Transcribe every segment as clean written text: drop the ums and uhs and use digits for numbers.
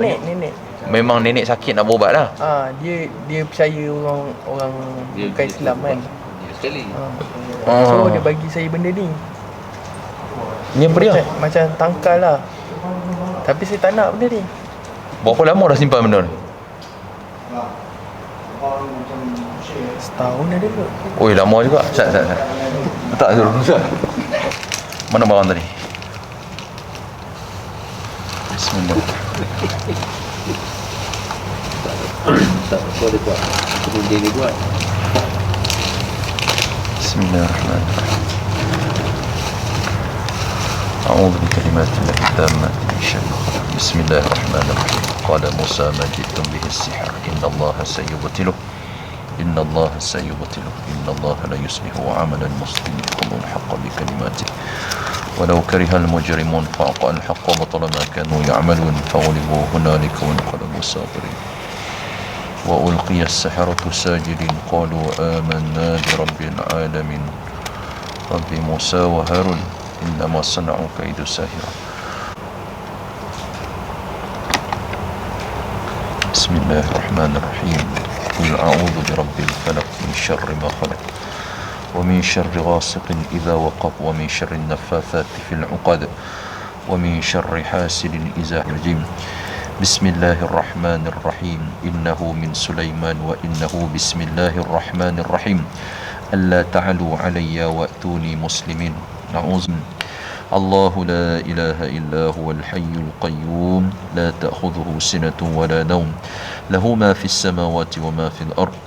Nenek. Memang nenek sakit nak berubat lah. Dia percaya orang bukan Islam kan. Sekali. So dia bagi saya benda ni. Ni apa dia? Macam tangkal lah. Tapi saya tak nak benda ni. Berapa lama dah simpan benda ni? Setahun ada ke? Oi, lama juga. Sat. Letak dulu. Mana barang tadi? Bismillah. Tak apa dia buat. Kemudian dia buat. Bismillahirrahmanirrahim. A'udzu bikalimatillahi tammati min syarri ma khalaq. Bismillahirrahmanirrahim. Qala Musa ma ji'tum bihi as-sihr. Innallaha sayubtiluh. Innallaha sayubtiluh. Innallaha la yuslihu 'amala al-mufsidin. Qul al-haqqa bikalimatihi. ولو كره المجرمون فوقع الحق وبطل ما كانوا يعملون فغلبوا هنالك وانقلبوا صاغرين وألقي السحرة ساجدين قالوا آمنا برب العالمين رب موسى وهارون إنما صنعوا كيد ساحرة بسم الله الرحمن الرحيم قل أعوذ برب الفلق من شر ما خلق ومن شر غاسق إذا وقب ومن شر النفاثات في العقد ومن شر حاسد إذا حجم بسم الله الرحمن الرحيم إنه من سليمان وإنه بسم الله الرحمن الرحيم ألا تعلوا علي وأتوني مسلمين نعوذ الله لا إله إلا هو الحي القيوم لا تأخذه سنة ولا نوم له ما في السماوات وما في الأرض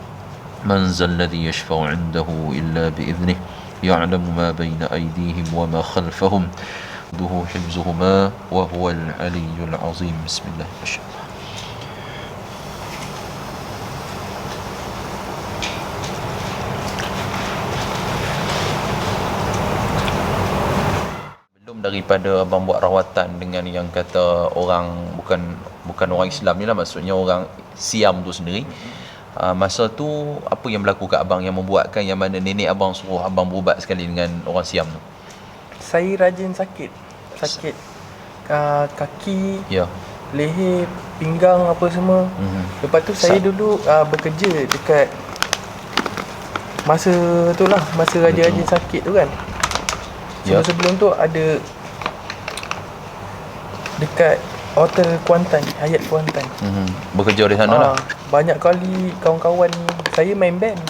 من ذا الذي يشفع عنده إلا بإذنه يعلم ما بين أيديهم وما خلفهم ذو حفظهما وهو العلي العظيم بسم الله ما شاء الله. Belum daripada abang buat rawatan dengan yang kata orang bukan orang Islam ni lah, maksudnya orang Siam tu sendiri. Masa tu apa yang berlaku kat abang yang membuatkan yang mana nenek abang suruh abang berubat sekali dengan orang Siam tu? Saya rajin sakit kaki, leher, pinggang apa semua. Lepas tu saya dulu bekerja dekat masa rajin-rajin sakit tu kan. Sebelum tu ada dekat Hotel Kuantan, Hyatt Kuantan. Bekerja di sana lah. Banyak kali kawan-kawan saya main band.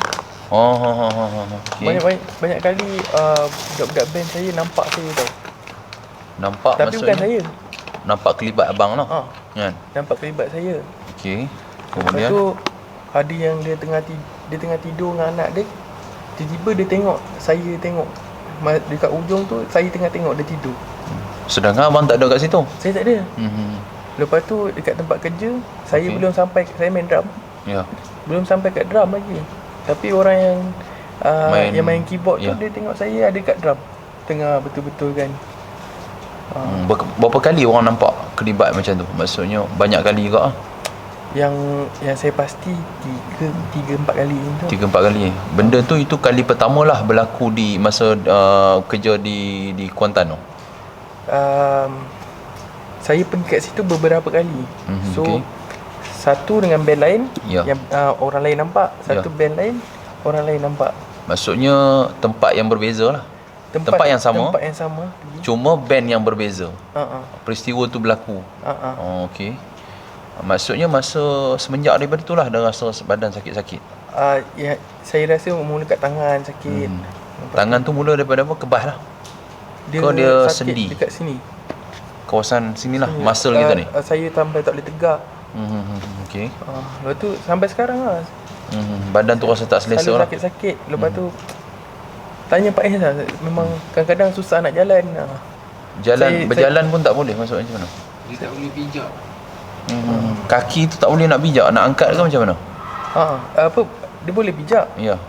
Okay. Banyak kali budak-budak band saya nampak saya tau. Nampak tapi maksudnya? Bukan saya. Nampak kelibat abang lah. Kan? Nampak kelibat saya. Okey. Lepas Kemudian tu ada yang dia tengah tidur dengan anak dia. Tiba-tiba dia tengok saya tengok dekat ujung tu, saya tengah tengok dia tidur. Sedangkan abang tak ada kat situ? Saya tak ada. Lepas tu dekat tempat kerja, saya belum sampai, saya main drum. Belum sampai kat drum lagi. Tapi orang yang main keyboard tu, dia tengok saya ada kat drum. Tengah betul-betul kan. Berapa kali orang nampak kelibat macam tu? Maksudnya banyak kali juga lah. Yang saya pasti 3-4 kali tu. 3-4 kali. Benda tu itu kali pertama lah berlaku di masa kerja di Kuantan tu. Saya pergi kat situ beberapa kali. So satu dengan band lain yang orang lain nampak, satu band lain orang lain nampak. Maksudnya tempat yang berbeza lah. Tempat yang sama. Cuma band yang berbeza. Peristiwa tu berlaku. Okey. Maksudnya masa semenjak daripada itulah dah rasa badan sakit-sakit. Ya, saya rasa mula kat tangan sakit. Tangan tu mula daripada apa? Kebas lah. Dia sendi dekat sini. Kawasan sinilah muscle kita ni. Saya tambah tak boleh tegak. Okey. Lepas tu sampai sekarang lah. Badan tu rasa tak selesa lah. Sakit-sakit. Lepas tu tanya Pak lah. Memang kadang-kadang susah nak jalan. Berjalan pun tak boleh, maksudnya macam mana? Dia tak boleh pijak. Kaki tu tak boleh nak pijak, nak angkat ke macam mana? Dia boleh pijak. Ya.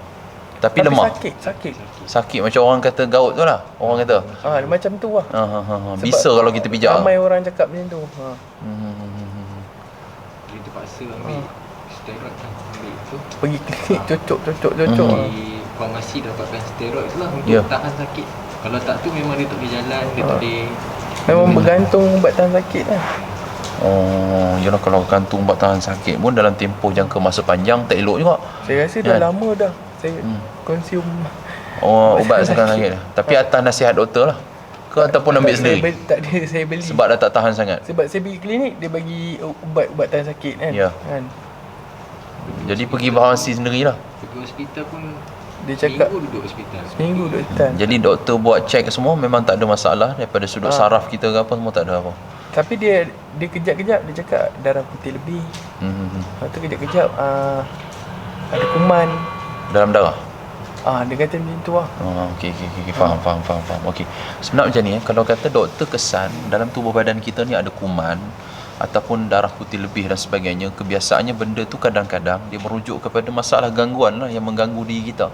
Tapi lemah. Sakit macam orang kata gout tu lah. Orang kata. Macam tu lah. Bisa kalau kita pijak. Ramai orang cakap macam tu. Dia terpaksa ambil steroid kan. Ambil tu. Pergi klinik cocok. Di farmasi dapatkan steroid tu lah untuk tahan sakit. Kalau tak tu memang dia tak boleh jalan, dia tak boleh. Memang bergantung ubat tahan sakit lah. Oh, yalah kalau kantung buat tahan sakit pun dalam tempoh jangka masa panjang tak elok juga. Saya rasa dah lama dah saya consume ubat sekarang sakit. Tapi atas nasihat doktor lah. Ke ataupun ambil sendiri? Tak ada, saya beli. Sebab dah tak tahan sangat. Sebab saya pergi klinik dia bagi ubat tahan sakit kan. Ya. Kan. Jadi pergi farmasi sendirilah. Pergi hospital pun Dia cakap seminggu duduk hospital. seminggu duduk hospital. Jadi doktor buat check semua memang tak ada masalah daripada sudut saraf kita ke apa semua tak ada apa. Tapi dia kejap-kejap dia cakap darah putih lebih. Lepas tu kejap-kejap ada kuman Dalam darah. dia kata macam tu lah. Okey, faham. Okey. Sebenarnya macam ni kalau kata doktor kesan dalam tubuh badan kita ni ada kuman ataupun darah putih lebih dan sebagainya, kebiasaannya benda tu kadang-kadang dia merujuk kepada masalah gangguan lah yang mengganggu diri kita.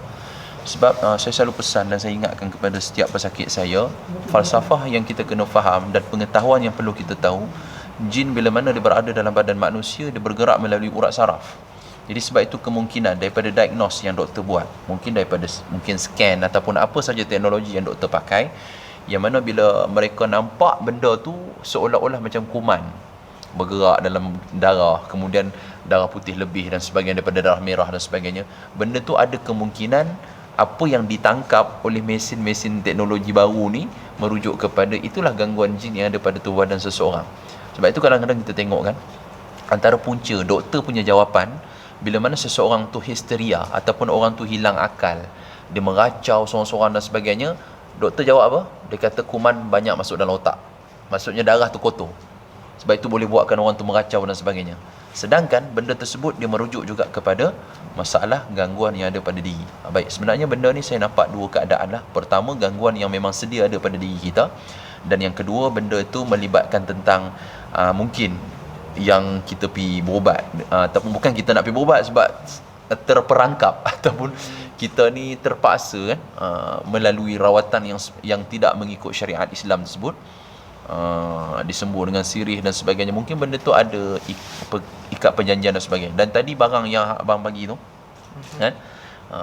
Sebab saya selalu pesan dan saya ingatkan kepada setiap pesakit saya, falsafah yang kita kena faham dan pengetahuan yang perlu kita tahu, jin bila mana dia berada dalam badan manusia, dia bergerak melalui urat saraf. Jadi sebab itu kemungkinan daripada diagnose yang doktor buat, mungkin daripada scan ataupun apa saja teknologi yang doktor pakai, yang mana bila mereka nampak benda tu seolah-olah macam kuman bergerak dalam darah, kemudian darah putih lebih dan sebagainya daripada darah merah dan sebagainya, benda tu ada kemungkinan apa yang ditangkap oleh mesin-mesin teknologi baru ni merujuk kepada itulah gangguan jin yang ada pada tubuh badan seseorang. Sebab itu kadang-kadang kita tengok kan, antara punca doktor punya jawapan bila mana seseorang tu histeria ataupun orang tu hilang akal, dia meracau sorang-sorang dan sebagainya, doktor jawab apa? Dia kata kuman banyak masuk dalam otak, maksudnya darah tu kotor. Sebab itu boleh buatkan orang tu meracau dan sebagainya. Sedangkan benda tersebut dia merujuk juga kepada masalah gangguan yang ada pada diri. Baik, sebenarnya benda ni saya nampak dua keadaan lah. Pertama, gangguan yang memang sedia ada pada diri kita. Dan yang kedua, benda itu melibatkan tentang mungkin yang kita pergi berubat. Ataupun bukan kita nak pergi berubat sebab terperangkap ataupun kita ni terpaksa kan melalui rawatan yang tidak mengikut syariat Islam tersebut. Disembuh dengan sirih dan sebagainya. Mungkin benda tu ada ikat perjanjian dan sebagainya. Dan tadi barang yang abang bagi tu kan,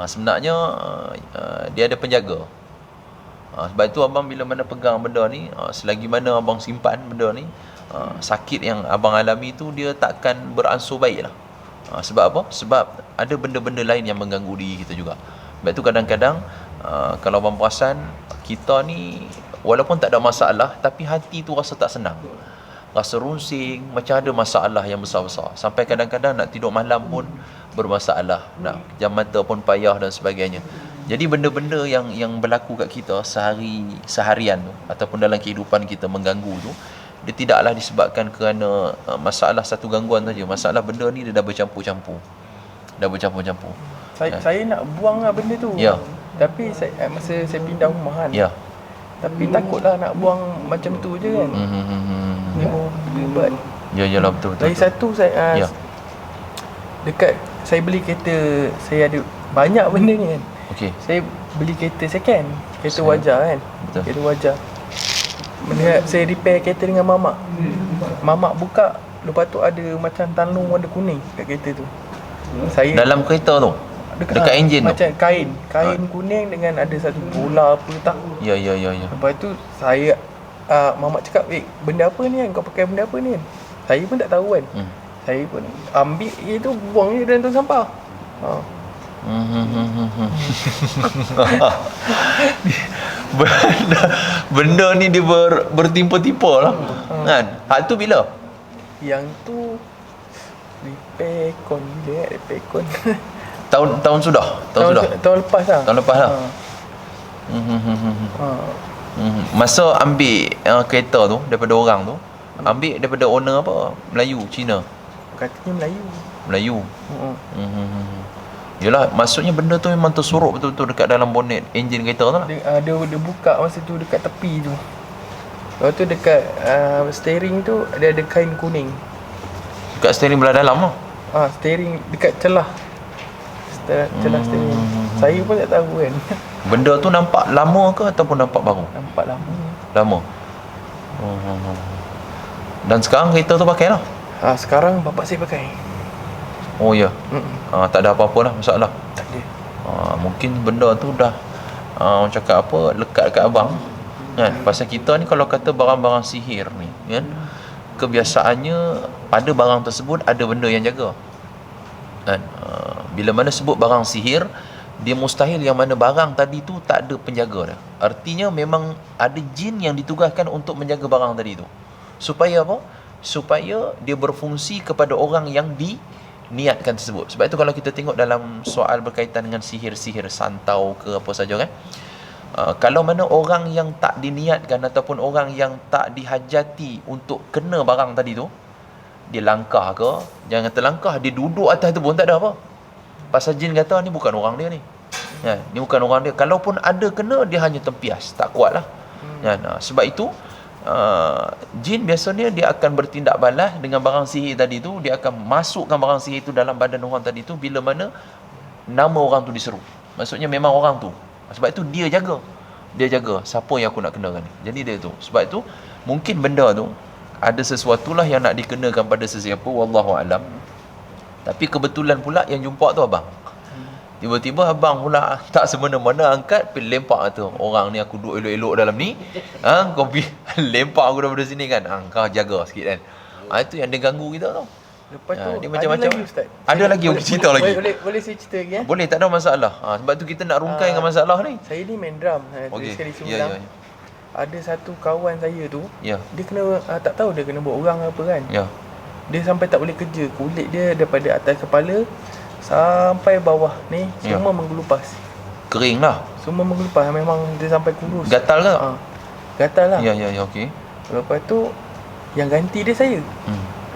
sebenarnya dia ada penjaga. Sebab itu abang bila mana pegang benda ni, selagi mana abang simpan benda ni, sakit yang abang alami tu dia takkan beransur baik lah. Sebab apa? Sebab ada benda-benda lain yang mengganggu diri kita juga. Sebab itu kadang-kadang kalau abang perasan, kita ni walaupun tak ada masalah, tapi hati tu rasa tak senang, rasa runsing, macam ada masalah yang besar-besar. Sampai kadang-kadang nak tidur malam pun bermasalah, nak jam mata pun payah dan sebagainya. Jadi benda-benda yang berlaku kat kita seharian tu ataupun dalam kehidupan kita mengganggu tu, dia tidaklah disebabkan kerana masalah satu gangguan saja. Masalah benda ni dia dah bercampur-campur. Saya nak buang lah benda tu. Ya. Tapi masa saya pindah rumah kan. Ya. Tapi takutlah nak buang macam tu je kan. Ni mau ubat. Ya, betul. Lagi satu saya dekat saya beli kereta, saya ada banyak benda ni kan. Okey. Saya beli kereta second, kereta wajah kan. Betul. Kereta wajah. Saya repair kereta dengan mamak. Mamak buka, lepas tu ada macam tanlung warna kuning kat kereta tu. Saya Dalam kereta tu? Dekat enjin tu? Macam kain kuning dengan ada satu bola apa tak. Ya. Lepas tu saya mamak cakap, benda apa ni kan? Kau pakai benda apa ni kan? Saya pun tak tahu kan. Saya pun ambil itu, buang je dalam tong sampah. Benda ni dia bertimpa-timpa lah kan. Hak tu bila? Yang tu repair kon. Tahun sudah? Tahun lepas lah. Masa ambil kereta tu daripada orang tu, ambil daripada owner apa? Melayu, Cina? Katanya Melayu. Yelah, maksudnya benda tu memang tersurup betul-betul dekat dalam bonet enjin kereta tu lah. Dia buka masa tu dekat tepi tu. Lepas tu dekat steering tu dia ada kain kuning. Dekat steering belah dalam lah? Steering dekat celah steering. Saya pun tak tahu kan. Benda tu nampak lama ke ataupun nampak baru? Nampak lama. Lama. Dan sekarang kereta tu pakai lah? Sekarang bapak saya pakai. Oh ya. Tak ada apa-apa lah masalah. Tak ada. Mungkin benda tu dah orang cakap apa, lekat kat abang kan. Pasal kita ni kalau kata barang-barang sihir ni kan, kebiasaannya pada barang tersebut ada benda yang jaga kan. Bila mana sebut barang sihir, dia mustahil yang mana barang tadi tu tak ada penjaga dah. Artinya memang ada jin yang ditugaskan untuk menjaga barang tadi tu. Supaya apa? Supaya dia berfungsi kepada orang yang diniatkan tersebut. Sebab itu kalau kita tengok dalam soal berkaitan dengan sihir-sihir santau ke apa saja kan, kalau mana orang yang tak diniatkan ataupun orang yang tak dihajati untuk kena barang tadi tu, dia langkah ke, jangan kata langkah, dia duduk atas tu pun tak ada apa. Pasal jin kata ni bukan orang dia ni. Ya, ni bukan orang dia. Kalaupun ada kena, dia hanya tempias, tak kuat lah. Ya, sebab itu jin biasanya dia akan bertindak balas dengan barang sihir tadi tu. Dia akan masukkan barang sihir tu dalam badan orang tadi tu bila mana nama orang tu diseru. Maksudnya memang orang tu. Sebab itu dia jaga. Dia jaga siapa yang aku nak kenakan ni. Jadi dia tu. Sebab itu mungkin benda tu ada sesuatulah yang nak dikenakan pada sesiapa, wallahu alam. Tapi kebetulan pula yang jumpa tu abang. Tiba-tiba abang pula tak semena-mena angkat pergi lempak tu. Orang ni aku duduk elok-elok dalam ni. Kau pergi lempak aku daripada sini kan. Kau jaga sikit kan. Itu yang dia ganggu kita tau. Lepas tu dia macam-macam. Ada lagi Ustaz? Ada lagi boleh cerita lagi. Boleh saya cerita lagi Boleh, tak ada masalah. Sebab tu kita nak rungkai dengan masalah ni. Saya ni main drum. Okey. Sekali Ya. Ada satu kawan saya tu, Ya. dia kena tak tahu dia kena buat orang apa kan. Ya. Dia sampai tak boleh kerja. Kulit dia daripada atas kepala sampai bawah ni semua menggelupas. Kering lah. Semua menggelupas. Memang dia sampai kurus. Gatal ke? Gatal lah. Ya, okey. Lepas tu yang ganti dia saya.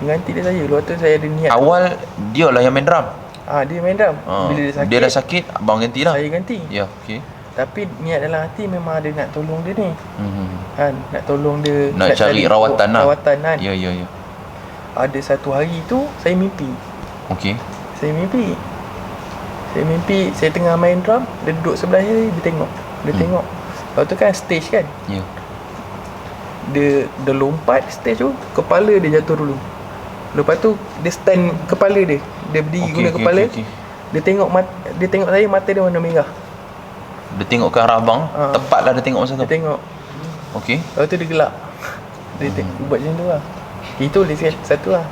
Ganti dia saya. Lepas tu saya ada niat. Awal dia lah yang main drum. Dia main drum. Bila dia dah sakit, abang gantilah. Saya ganti. Ya, okey. Tapi niat dalam hati memang ada nak tolong dia ni. Kan, nak tolong dia, nak cari rawatan lah. Rawatan kan. Ya. Ada satu hari tu saya mimpi. Okey. Saya mimpi saya tengah main drum, dia duduk sebelah saya, dia tengok. Lepas tu kan stage kan. Ya. Dia lompat stage tu, kepala dia jatuh dulu. Lepas tu dia stand kepala dia. Dia berdiri guna kepala. Dia tengok saya, mata dia warna merah. Dia tengok ke arah abang. Tepatlah dia tengok masa tu. Dia tengok. Okey. Lepas tu dia gelak. Dia buat macam tu lah. Itu dia satu lah.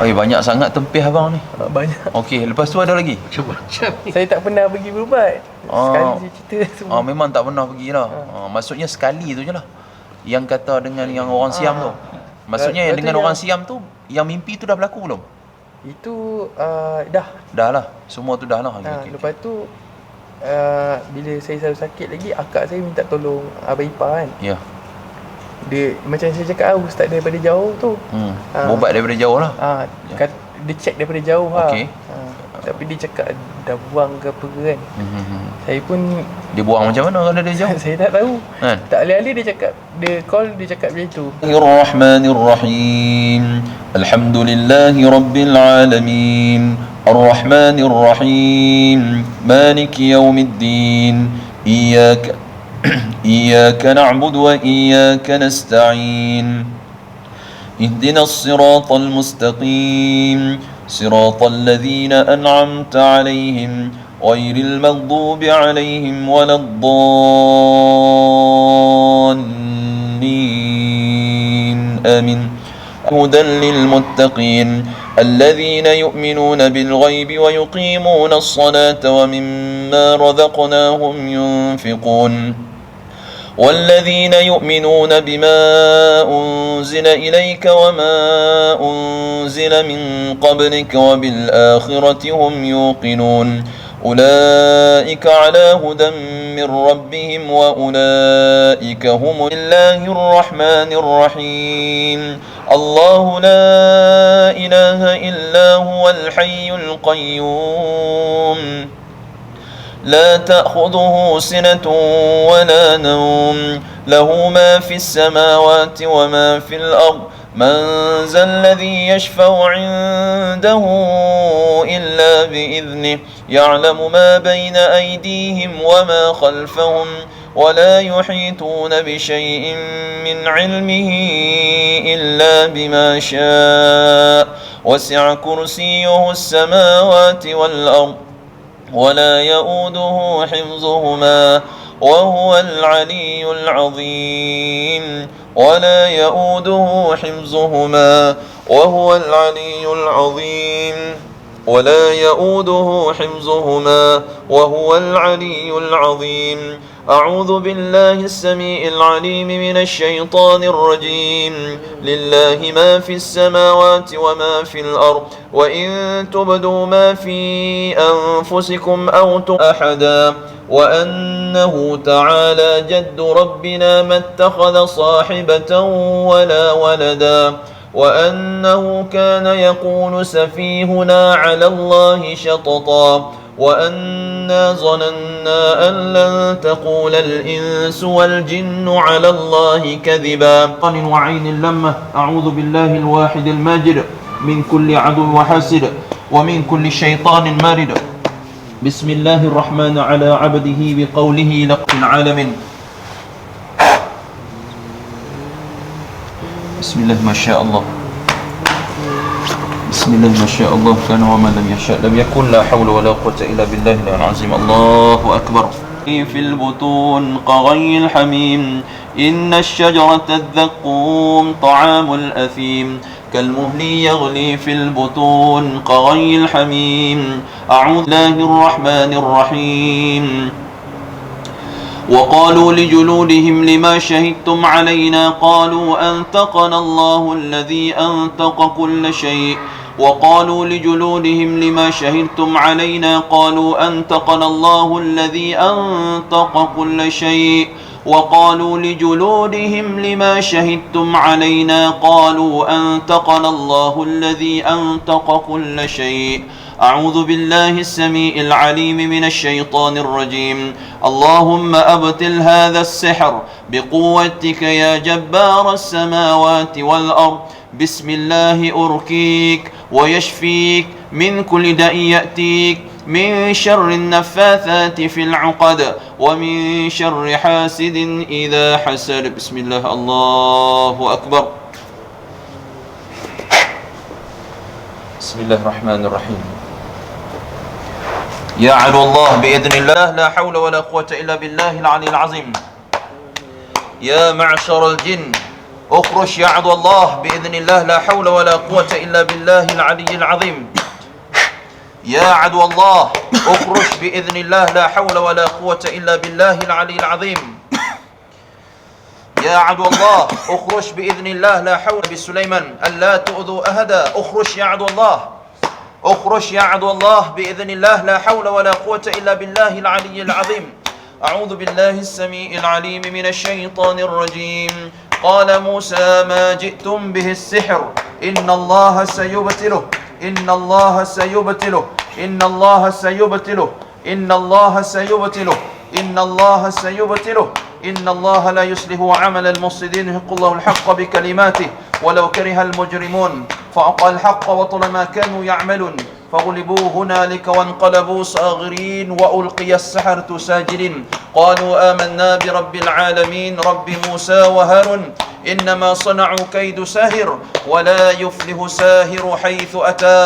Banyak sangat tempih abang ni. Banyak. Okey, lepas tu ada lagi? Macam-macam ni. Saya tak pernah pergi berubat. Sekali saya cerita semua. Memang tak pernah pergi lah. Maksudnya sekali tu je lah. Yang kata dengan yang orang Siam tu. Maksudnya yang dengan orang Siam tu, yang mimpi tu dah berlaku belum? Itu dah. Dah lah. Semua tu dah lah. Okay. Lepas tu bila saya selalu sakit lagi, akak saya minta tolong abang ipar kan. Ya. Dia macam saya cakap ustaz daripada jauh tu. Bobat daripada jauh lah. Dia check daripada jauh lah. Okey. Tapi dia cakap dah buang ke apa kan. Saya pun dia buang macam mana kalau dia jauh? Saya tak tahu. Tak alih-alih dia cakap, dia call, dia cakap macam tu. Bismillahirrahmanirrahim. Alhamdulillahi rabbil alamin. Ar-Rahmanir-Rahim. Maliki yaumiddin. إياك نعبد وإياك نستعين اهدنا الصراط المستقيم صراط الذين أنعمت عليهم غير المغضوب عليهم ولا الضالين آمين هدى للمتقين الذين يؤمنون بالغيب ويقيمون الصلاة ومما رزقناهم ينفقون والذين يؤمنون بما أنزل إليك وما أنزل من قبلك وبالآخرة هم يوقنون أولئك على هدى من ربهم وأولئك هم الله الرحمن الرحيم الله لا إله إلا هو الحي القيوم لا تأخذه سنة ولا نوم له ما في السماوات وما في الأرض من ذا الذي يشفع عنده إلا بإذنه يعلم ما بين أيديهم وما خلفهم ولا يحيطون بشيء من علمه إلا بما شاء وسع كرسيه السماوات والأرض ولا يؤوده حفظهما وهو العلي العظيم ولا يؤوده حفظهما وهو العلي العظيم. ولا يؤوده حفظهما وهو العلي العظيم. أعوذ بالله السميع العليم من الشيطان الرجيم. لله ما في السماوات وما في الأرض وإن تبدوا ما في أنفسكم أو أحدا وأنه تعالى جد ربنا ما اتخذ صاحبة ولا ولدا وأنه كان يقول سفيهنا على الله شططا وأنا ظننا أن لن تقول الإنس والجن على الله كذبا. وعين لمة. أعوذ بالله الواحد الماجد من كل عدو وحاسد ومن كل شيطان مارد. بسم الله الرحمن على عبده بقوله لق العالمين. بسم الله ما شاء الله. بسم الله ما شاء الله كان وما لم يشاء لم يكن. لا حول ولا قوة إلا بالله العظيم. الله أكبر. في البطون كغلي الحميم. إن الشجرة الزقوم طعام الأثيم كالمهل يغلي في البطون كغلي الحميم. أعوذ بالله الرحمن الرحيم. وقالوا لجلودهم لما شهدتم علينا قالوا أنطقنا الله الذي أنطق كل شيء. وقالوا لجلودهم لما شهدتم علينا قالوا أنطقنا الله الذي أنطق كل شيء. وقالوا لجلودهم لما شهدتم علينا قالوا أنطقنا الله الذي أنطق كل شيء. أعوذ بالله السميع العليم من الشيطان الرجيم. اللهم أبطل هذا السحر بقوتك يا جبار السماوات والأرض. بسم الله أركيك ويشفيك من كل داء يأتيك من شر النفاثات في العقد ومن شر حاسد إذا حسد. بسم الله. الله أكبر. بسم الله الرحمن الرحيم. يا عدو الله بإذن الله لا حول ولا قوة إلا بالله العلي العظيم. يا معشر الجن اخرج يا عدو الله بإذن الله لا حول ولا قوة إلا بالله العلي العظيم. يا عدو الله اخرج بإذن الله لا حول ولا قوة إلا بالله العلي العظيم. يا عدو الله اخرج بإذن الله لا حول بسليمان ألا تؤذوا أحدا. اخرج يا عدو الله. اخرج يا عدو الله بإذن الله لا حول ولا قوة إلا بالله العلي العظيم. أعوذ بالله السميع العليم من الشيطان الرجيم. قال موسى ما جئتم به السحر إن الله سيبطله. إن الله سيبطله. إن الله سيبطله. إن الله سيبطله. إن الله سيبطله. إن الله لا يصلح عمل المفسدين يحق الله الحق بكلماته ولو كره المجرمون. فأقى الحق وطل ما كانوا يعملون فغلبوا هنالك وانقلبوا صاغرين وألقي السحرة ساجدين. قالوا آمنا برب العالمين رب موسى وهارون إنما صنعوا كيد ساهر ولا يفلح ساهر حيث أتى.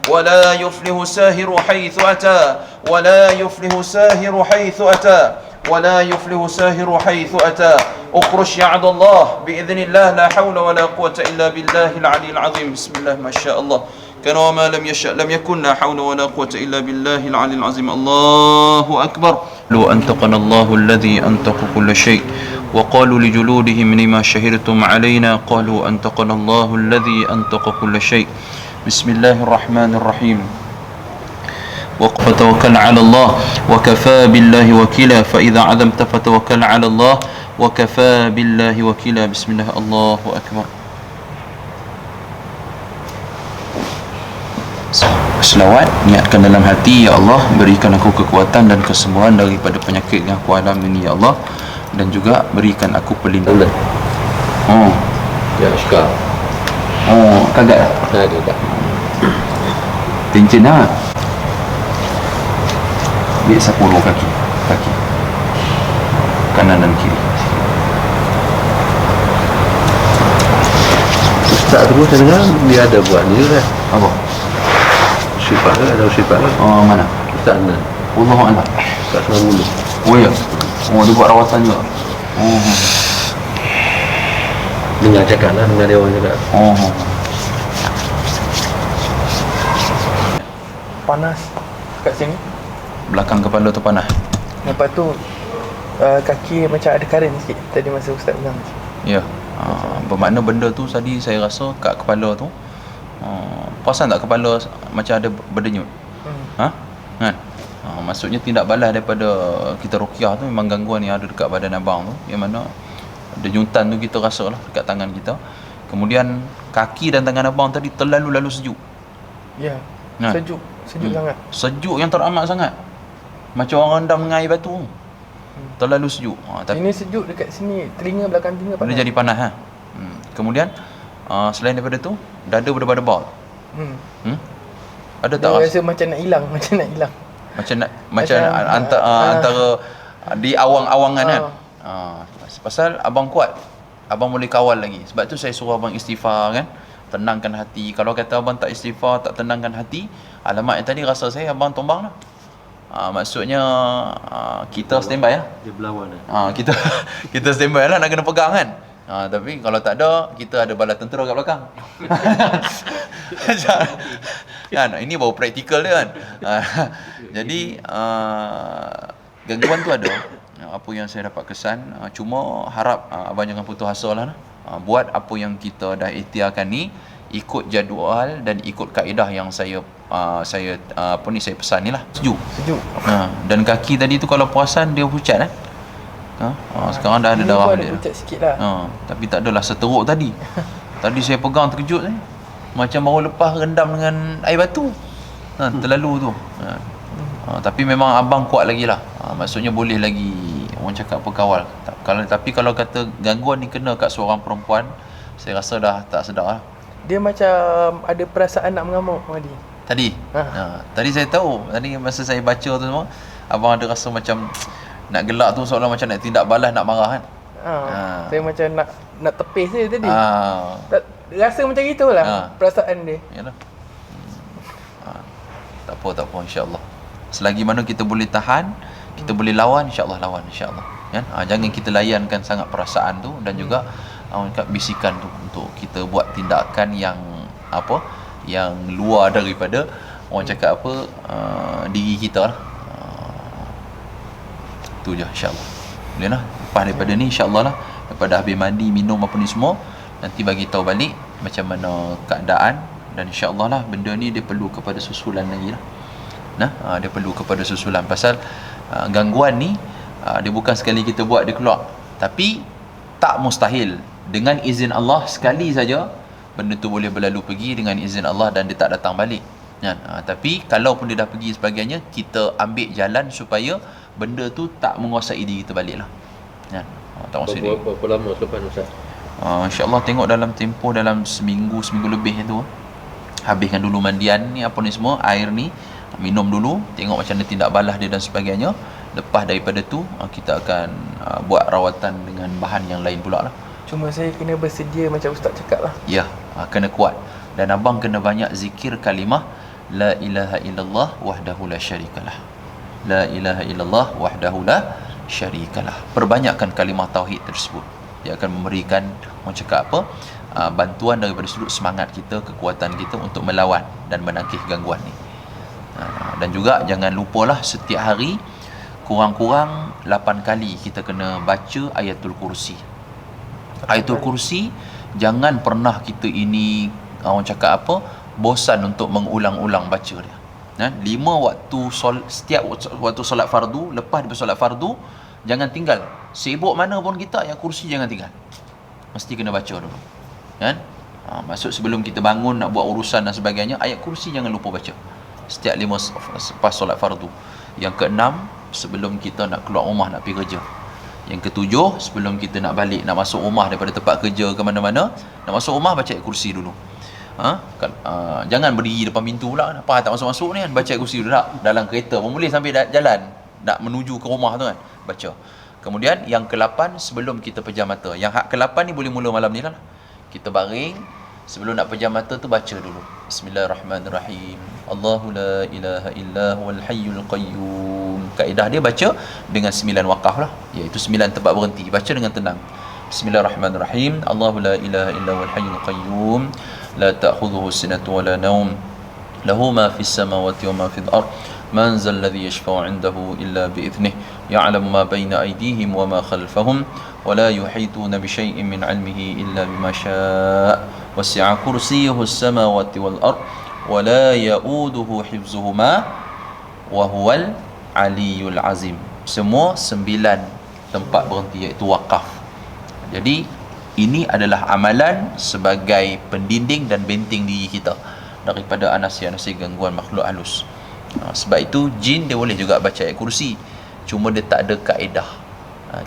ولا يفلح ساهر حيث أتى. ولا يفلح ساهر حيث أتى. ولا يفلح ساهر حيث أتى. اخرج يا عبد الله بإذن الله لا حول ولا قوة إلا بالله العلي العظيم. بسم الله ما شاء الله كان وما لم يشاء لم يكن. لا حول ولا قوة إلا بالله العلي العظيم. الله أكبر. لو أنطقنا الله الذي أنطق كل شيء. وقالوا لجلودهم لما شهدتم علينا قالوا أنطقنا الله الذي أنطق كل شيء. بسم الله الرحمن الرحيم. وتوكل على الله وكفى بالله وكيلا. فإذا عزمت فتوكل على الله وكفى بالله وكيلا. بسم الله. الله أكبر. Selawat, niatkan dalam hati, ya Allah berikan aku kekuatan dan kesembuhan daripada penyakit yang aku alami ini, ya Allah, dan juga berikan aku perlindungan. Oh Ya Ashkar. Oh kagak Dah ada. cincin lah. Biasa puluh kaki kanan dan kiri. Ustaz tu saya dengar dia ada buat ni lah. Apa? Sifat ke? Ada sifat ke? Oh mana? Ustaz Anan. Wallahu a'lam. Ustaz Mulu. Oh ya. Oh dia buat rawatan juga. Oh. Dengar cakap lah, dengar dia orang cakap. Panas kat sini. Belakang kepala tu panas. Lepas tu kaki macam ada karen sikit tadi masa Ustaz bilang. Ya. Bermakna benda tu tadi saya rasa kat kepala tu perasan tak kepala macam ada berdenyut? Kan? Maksudnya tindak balas daripada kita ruqyah tu memang gangguan yang ada dekat badan abang tu, yang mana denyutan tu kita rasa lah dekat tangan kita. Kemudian kaki dan tangan abang tadi terlalu sejuk. Ya. Kan? Sejuk sangat. Sejuk yang teramat sangat. Macam orang rendam dengan air batu. Terlalu sejuk. Tapi ini sejuk dekat sini, belakang telinga panas. Dia jadi panas Kemudian selain daripada tu, dada berdebar-debar. Ada tak dia rasa macam nak hilang, antara di awang-awangan kan. Pasal abang kuat, abang boleh kawal lagi. Sebab tu saya suruh abang istighfar kan, tenangkan hati. Kalau kata abang tak istighfar, tak tenangkan hati, alamat yang tadi rasa saya abang tombang lah. Maksudnya kita standby lah. Dia berlawan kita standby lah, nak kena pegang kan. Tapi kalau tak ada, kita ada bala tentera kat belakang. Kan, ini baru praktikal dia kan. Jadi gangguan tu ada. Apa yang saya dapat kesan, cuma harap abang jangan putus asa lah. Buat apa yang kita dah ikhtiarkan ni, ikut jadual dan ikut kaedah yang saya pesan ni lah. Sejuk. Dan kaki tadi tu kalau perasan dia pucat sekarang dah ada darah dia. Pucat sikit lah. Tapi tak adalah seteruk tadi. Tadi saya pegang terkejut macam baru lepas rendam dengan air batu. Terlalu tu. Tapi memang abang kuat lagi lah. Maksudnya boleh lagi orang cakap apa kawal. Tapi kalau kata gangguan ni kena kat seorang perempuan, saya rasa dah tak sedap lah. Dia macam ada perasaan nak mengamuk tadi. Tadi saya tahu. Tadi masa saya baca tu semua, abang ada rasa macam nak gelak tu, seolah macam nak tindak balas, nak marah kan. Saya macam nak tepis dia tadi. Rasa macam gitulah perasaan dia. Yalah. Tak apa insya-Allah. Selagi mana kita boleh tahan, kita boleh lawan, insya-Allah lawan insya-Allah. Kan? Jangan kita layankan sangat perasaan tu, dan juga bisikan tu untuk kita buat tindakan yang yang luar daripada orang cakap diri kita lah. Tu je insya-Allah. Boleh lah. Lepas daripada ni insya-Allah lah, daripada habis mandi, minum apa ni semua, nanti bagi tahu balik macam mana keadaan, dan insya-Allah lah benda ni dia perlu kepada susulan lagi lah. Dia perlu kepada susulan, pasal gangguan ni dia bukan sekali kita buat dia keluar, tapi tak mustahil dengan izin Allah sekali saja benda tu boleh berlalu pergi dengan izin Allah dan dia tak datang balik. Tapi kalau pun dia dah pergi sebagainya, kita ambil jalan supaya benda tu tak menguasai diri kita balik lah. Tak menguasai diri. Berapa lama selepas Ustaz? InsyaAllah tengok dalam tempoh dalam seminggu lebih tu. Habiskan dulu mandian ni, apa ni semua, air ni, minum dulu, tengok macam mana tindak balas dia dan sebagainya. Lepas daripada tu kita akan buat rawatan dengan bahan yang lain pula lah. Cuma saya kena bersedia macam Ustaz cakap lah. Ya, kena kuat. Dan abang kena banyak zikir kalimah La ilaha illallah wahdahu la syarikalah. La ilaha illallah wahdahu la syarikalah. Perbanyakkan kalimah tauhid tersebut. Dia akan memberikan, orang cakap bantuan daripada sudut semangat kita, kekuatan kita untuk melawan dan menangkis gangguan ni. Dan juga jangan lupalah setiap hari kurang-kurang 8 kali kita kena baca ayatul kursi. Ayatul kursi jangan pernah kita ini orang cakap bosan untuk mengulang-ulang baca dia. 5 waktu setiap waktu solat fardu, lepas daripada solat fardu jangan tinggal. Sibuk mana pun kita, ayat kursi jangan tinggal. Mesti kena baca dulu. Kan? Maksud sebelum kita bangun nak buat urusan dan sebagainya, ayat kursi jangan lupa baca. Setiap 5 lepas solat fardu. Yang ke-6 sebelum kita nak keluar rumah nak pergi kerja. Yang ke-7 sebelum kita nak balik, nak masuk rumah daripada tempat kerja ke mana-mana, nak masuk rumah baca ayat kursi dulu. Jangan berdiri depan pintu pula, apa tak masuk-masuk ni kan, baca ayat kursi dulu tak. Dalam kereta pun boleh, sampai jalan nak menuju ke rumah tu kan, baca. Kemudian yang ke-8 sebelum kita pejam mata. Yang hak ke-8 ni boleh mula malam ni lah. Kita baring, sebelum nak pejam mata tu baca dulu. Bismillahirrahmanirrahim. Allahu la ilaha illa huwal hayyul qayyum. Kaedah dia baca dengan 9 wakaf lah, iaitu 9 tempat berhenti. Baca dengan tenang. Bismillahirrahmanirrahim. Allahu la ilaha illa huwal hayyul qayyum, la ta'khudhuhu sinatun wa la nawm, lahu ma fis samawati wa ma fil ard, man zal ladzi yashfa'u 'indahu illa bi idhnihi, ya'lamu ma bayna aydihim wa ma khalfahum, wa la yuhituna bi syai'in min 'ilmihi illa bima syaa', wasi'a kursiyyuhu as-samawati wal ard, wa la ya'uduhu hifdzuhuma wa huwal 'aliyyul 'azim. Semua 9 tempat berhenti, iaitu wakaf. Jadi ini adalah amalan sebagai pendinding dan benteng diri kita daripada anasi-anasi gangguan makhluk halus. Sebab itu jin dia boleh juga baca ayat kursi, cuma dia tak ada kaedah.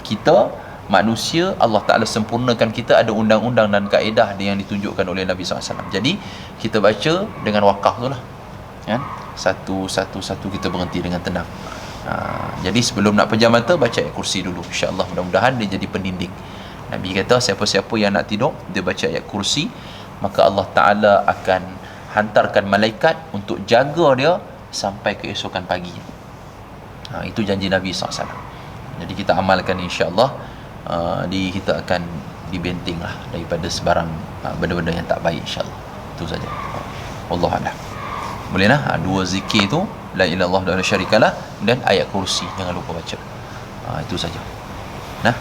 Kita manusia, Allah Ta'ala sempurnakan kita, ada undang-undang dan kaedah yang ditunjukkan oleh Nabi SAW. Jadi kita baca dengan wakaf tu lah, kan? Satu-satu kita berhenti dengan tenang. Jadi sebelum nak pejam mata, baca ayat kursi dulu, insya-Allah. Mudah-mudahan dia jadi pendinding. Nabi kata siapa-siapa yang nak tidur, dia baca ayat kursi, maka Allah Ta'ala akan hantarkan malaikat untuk jaga dia sampai keesokan pagi. Itu janji Nabi SAW. Jadi kita amalkan, insya-Allah. Kita akan dibenting lah daripada sebarang benda-benda yang tak baik, insya-Allah. Itu saja. Wallahu a'lam. Boleh lah, 2 zikir tu, la ilaha illallah wa la syarikalah, dan ayat kursi jangan lupa baca. Itu saja. Nah.